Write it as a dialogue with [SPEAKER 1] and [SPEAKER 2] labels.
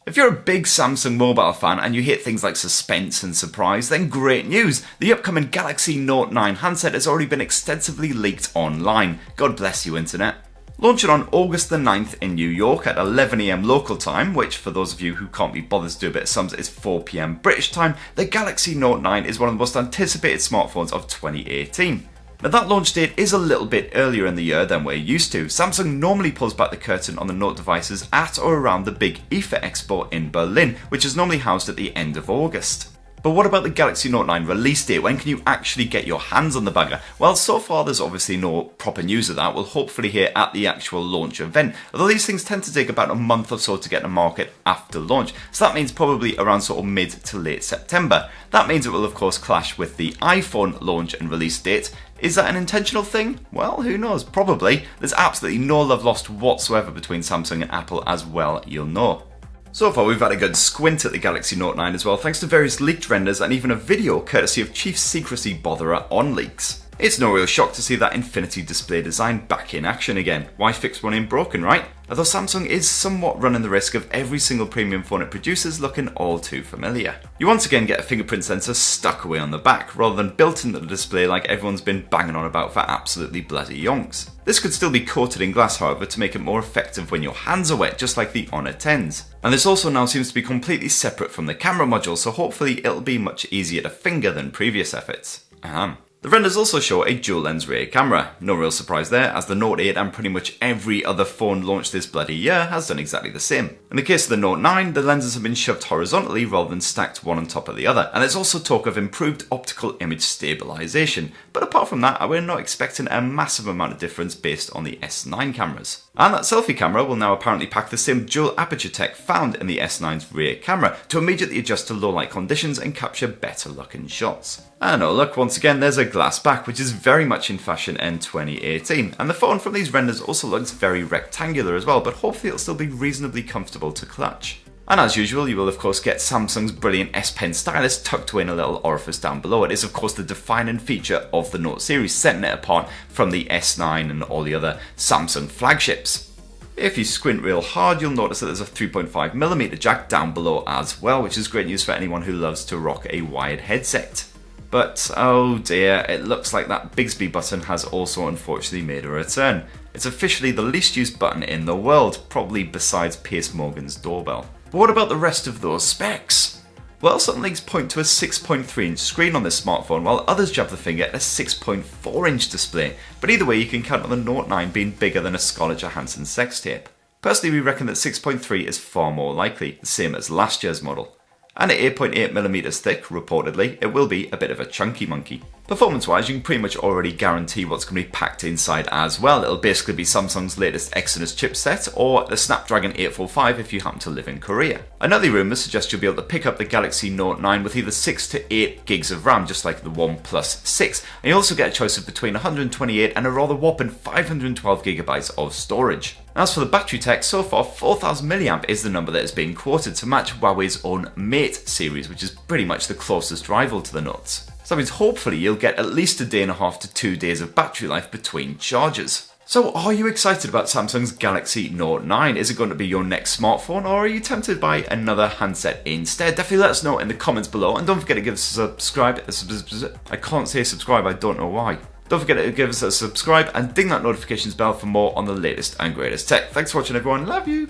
[SPEAKER 1] If you're a big Samsung mobile fan and you hate things like suspense and surprise, then great news! The upcoming Galaxy Note 9 handset has already been extensively leaked online. God bless you, internet. Launching on August the 9th in New York at 11 AM local time, which for those of you who can't be bothered to do a bit of sums is 4 PM British time, the Galaxy Note 9 is one of the most anticipated smartphones of 2018. Now that launch date is a little bit earlier in the year than we're used to. Samsung normally pulls back the curtain on the Note devices at or around the big IFA Expo in Berlin, which is normally housed at the end of August. But what about the Galaxy Note 9 release date? When can you actually get your hands on the bagger? Well, so far there's obviously no proper news of that. We'll hopefully hear at the actual launch event. Although these things tend to take about a month or so to get to market after launch. So that means probably around sort of mid to late September. That means it will of course clash with the iPhone launch and release date. Is that an intentional thing? Well, who knows? Probably. There's absolutely no love lost whatsoever between Samsung and Apple, as well you'll know. So far we've had a good squint at the Galaxy Note 9 as well, thanks to various leaked renders and even a video courtesy of chief secrecy botherer OnLeaks. It's no real shock to see that infinity display design back in action again. Why fix one ain't broken, right? Although Samsung is somewhat running the risk of every single premium phone it produces looking all too familiar. You once again get a fingerprint sensor stuck away on the back, rather than built into the display like everyone's been banging on about for absolutely bloody yonks. This could still be coated in glass, however, to make it more effective when your hands are wet, just like the Honor 10s. And this also now seems to be completely separate from the camera module, so hopefully it'll be much easier to finger than previous efforts. The renders also show a dual lens rear camera. No real surprise there, as the Note 8 and pretty much every other phone launched this bloody year has done exactly the same. In the case of the Note 9, the lenses have been shoved horizontally rather than stacked one on top of the other, and there's also talk of improved optical image stabilisation. But apart from that, we're not expecting a massive amount of difference based on the S9 cameras. And that selfie camera will now apparently pack the same dual aperture tech found in the S9's rear camera to immediately adjust to low light conditions and capture better looking shots. And oh look, once again there's a glass back, which is very much in fashion in 2018, and the phone from these renders also looks very rectangular as well, but hopefully it'll still be reasonably comfortable to clutch. And as usual, you will of course get Samsung's brilliant S Pen stylus tucked away in a little orifice down below. It is of course the defining feature of the Note series, setting it apart from the S9 and all the other Samsung flagships. If you squint real hard, you'll notice that there's a 3.5mm jack down below as well, which is great news for anyone who loves to rock a wired headset. But oh dear, it looks like that Bixby button has also unfortunately made a return. It's officially the least used button in the world, probably besides Piers Morgan's doorbell. But what about the rest of those specs? Well, some leaks point to a 6.3-inch screen on this smartphone, while others jab the finger at a 6.4-inch display. But either way, you can count on the Note 9 being bigger than a Scarlett Johansson sex tape. Personally, we reckon that 6.3 is far more likely, the same as last year's model. And at 8.8mm thick, reportedly, it will be a bit of a chunky monkey. Performance-wise, you can pretty much already guarantee what's going to be packed inside as well. It'll basically be Samsung's latest Exynos chipset, or the Snapdragon 845 if you happen to live in Korea. Another rumours suggest you'll be able to pick up the Galaxy Note 9 with either 6 to 8 gigs of RAM, just like the OnePlus 6, and you also get a choice of between 128 and a rather whopping 512 gigabytes of storage. As for the battery tech, so far 4000 mAh is the number that is being quoted to match Huawei's own Mate series, which is pretty much the closest rival to the Notes. So that means hopefully you'll get at least a day and a half to 2 days of battery life between charges. So are you excited about Samsung's Galaxy Note 9? Is it going to be your next smartphone, or are you tempted by another handset instead? Definitely let us know in the comments below, and don't forget to give us a subscribe. I can't say subscribe, I don't know why. Don't forget to give us a subscribe and ding that notifications bell for more on the latest and greatest tech. Thanks for watching everyone, love you!